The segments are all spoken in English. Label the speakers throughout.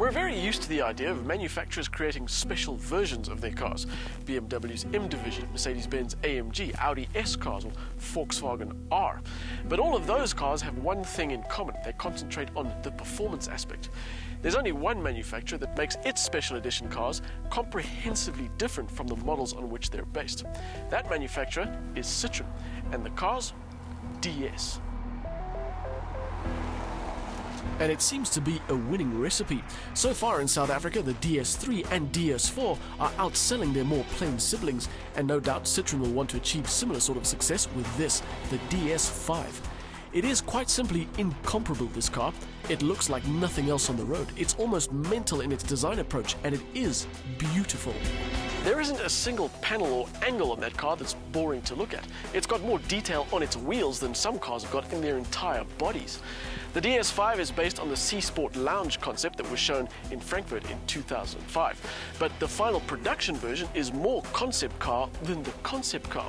Speaker 1: We're very used to the idea of manufacturers creating special versions of their cars. BMW's M Division, Mercedes-Benz AMG, Audi S cars, or Volkswagen R. But all of those cars have one thing in common. They concentrate on the performance aspect. There's only one manufacturer that makes its special edition cars comprehensively different from the models on which they're based. That manufacturer is Citroen, and the car's DS. And it seems to be a winning recipe. So far in South Africa, the DS3 and DS4 are outselling their more plain siblings, and no doubt Citroen will want to achieve similar sort of success with this, the DS5. It is quite simply incomparable, this car. It looks like nothing else on the road. It's almost mental in its design approach, and it is beautiful. There isn't a single panel or angle on that car that's boring to look at. It's got more detail on its wheels than some cars have got in their entire bodies. The DS5 is based on the C-Sport Lounge concept that was shown in Frankfurt in 2005. But the final production version is more concept car than the concept car.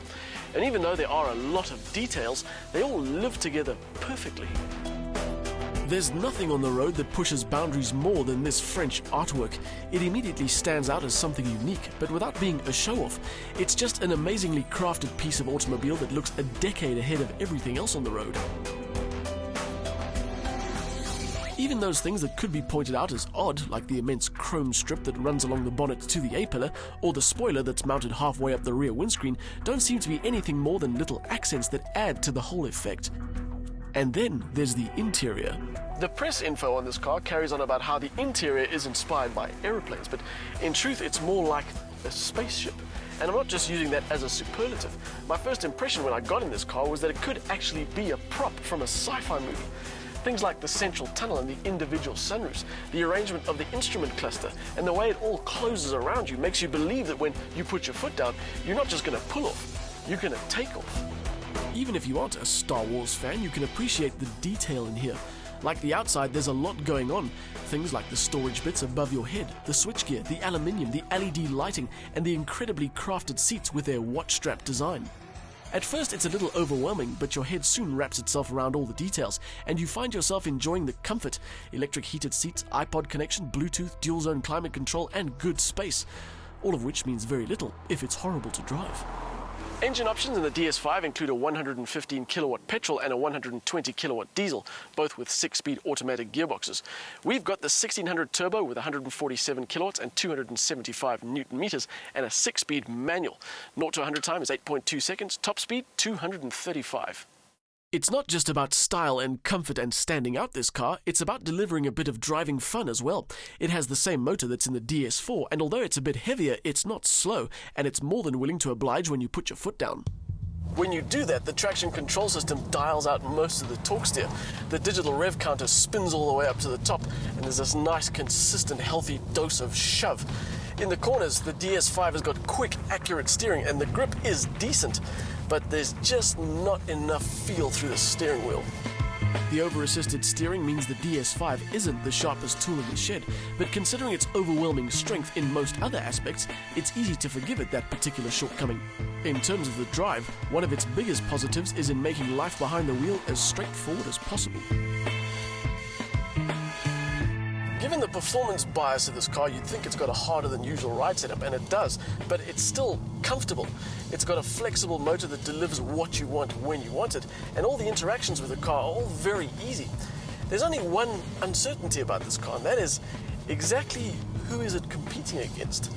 Speaker 1: And even though there are a lot of details, they all live together perfectly. There's nothing on the road that pushes boundaries more than this French artwork. It immediately stands out as something unique, but without being a show-off. It's just an amazingly crafted piece of automobile that looks a decade ahead of everything else on the road. Even those things that could be pointed out as odd, like the immense chrome strip that runs along the bonnet to the A-pillar, or the spoiler that's mounted halfway up the rear windscreen, don't seem to be anything more than little accents that add to the whole effect. And then there's the interior. The press info on this car carries on about how the interior is inspired by aeroplanes, but in truth it's more like a spaceship. And I'm not just using that as a superlative. My first impression when I got in this car was that it could actually be a prop from a sci-fi movie. Things like the central tunnel and the individual sunroofs, the arrangement of the instrument cluster, and the way it all closes around you makes you believe that when you put your foot down, you're not just going to pull off, you're going to take off. Even if you aren't a Star Wars fan, you can appreciate the detail in here. Like the outside, there's a lot going on. Things like the storage bits above your head, the switchgear, the aluminium, the LED lighting, and the incredibly crafted seats with their watch strap design. At first it's a little overwhelming, but your head soon wraps itself around all the details, and you find yourself enjoying the comfort, electric heated seats, iPod connection, Bluetooth, dual zone climate control, and good space. All of which means very little if it's horrible to drive. Engine options in the DS5 include a 115 kilowatt petrol and a 120 kilowatt diesel, both with 6-speed automatic gearboxes. We've got the 1600 turbo with 147 kilowatts and 275 newton meters, and a 6-speed manual. 0 to 100 time is 8.2 seconds, top speed 235. It's not just about style and comfort and standing out, this car, it's about delivering a bit of driving fun as well. It has the same motor that's in the DS4, and although it's a bit heavier, it's not slow, and it's more than willing to oblige when you put your foot down. When you do that, the traction control system dials out most of the torque steer. The digital rev counter spins all the way up to the top, and there's this nice, consistent, healthy dose of shove. In the corners, the DS5 has got quick, accurate steering, and the grip is decent, but there's just not enough feel through the steering wheel. The over-assisted steering means the DS5 isn't the sharpest tool in the shed, but considering its overwhelming strength in most other aspects, it's easy to forgive it that particular shortcoming. In terms of the drive, one of its biggest positives is in making life behind the wheel as straightforward as possible. Given the performance bias of this car, you'd think it's got a harder than usual ride setup, and it does, but it's still comfortable. It's got a flexible motor that delivers what you want when you want it, and all the interactions with the car are all very easy. There's only one uncertainty about this car, and that is exactly who is it competing against?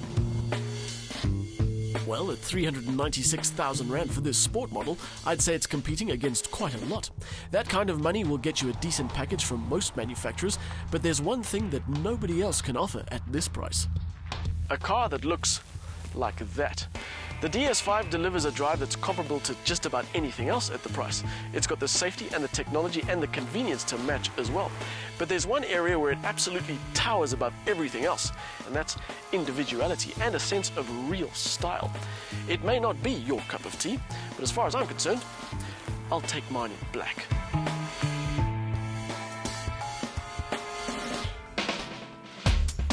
Speaker 1: Well, at 396,000 Rand for this sport model, I'd say it's competing against quite a lot. That kind of money will get you a decent package from most manufacturers, but there's one thing that nobody else can offer at this price. A car that looks like that. The DS5 delivers a drive that's comparable to just about anything else at the price. It's got the safety and the technology and the convenience to match as well. But there's one area where it absolutely towers above everything else, and that's individuality and a sense of real style. It may not be your cup of tea, but as far as I'm concerned, I'll take mine in black.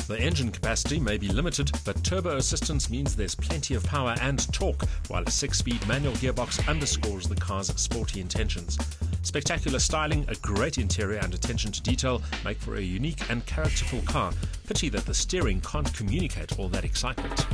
Speaker 2: The engine capacity may be limited, but turbo assistance means there's plenty of power and torque, while a 6-speed manual gearbox underscores the car's sporty intentions. Spectacular styling, a great interior and attention to detail make for a unique and characterful car. Pity that the steering can't communicate all that excitement.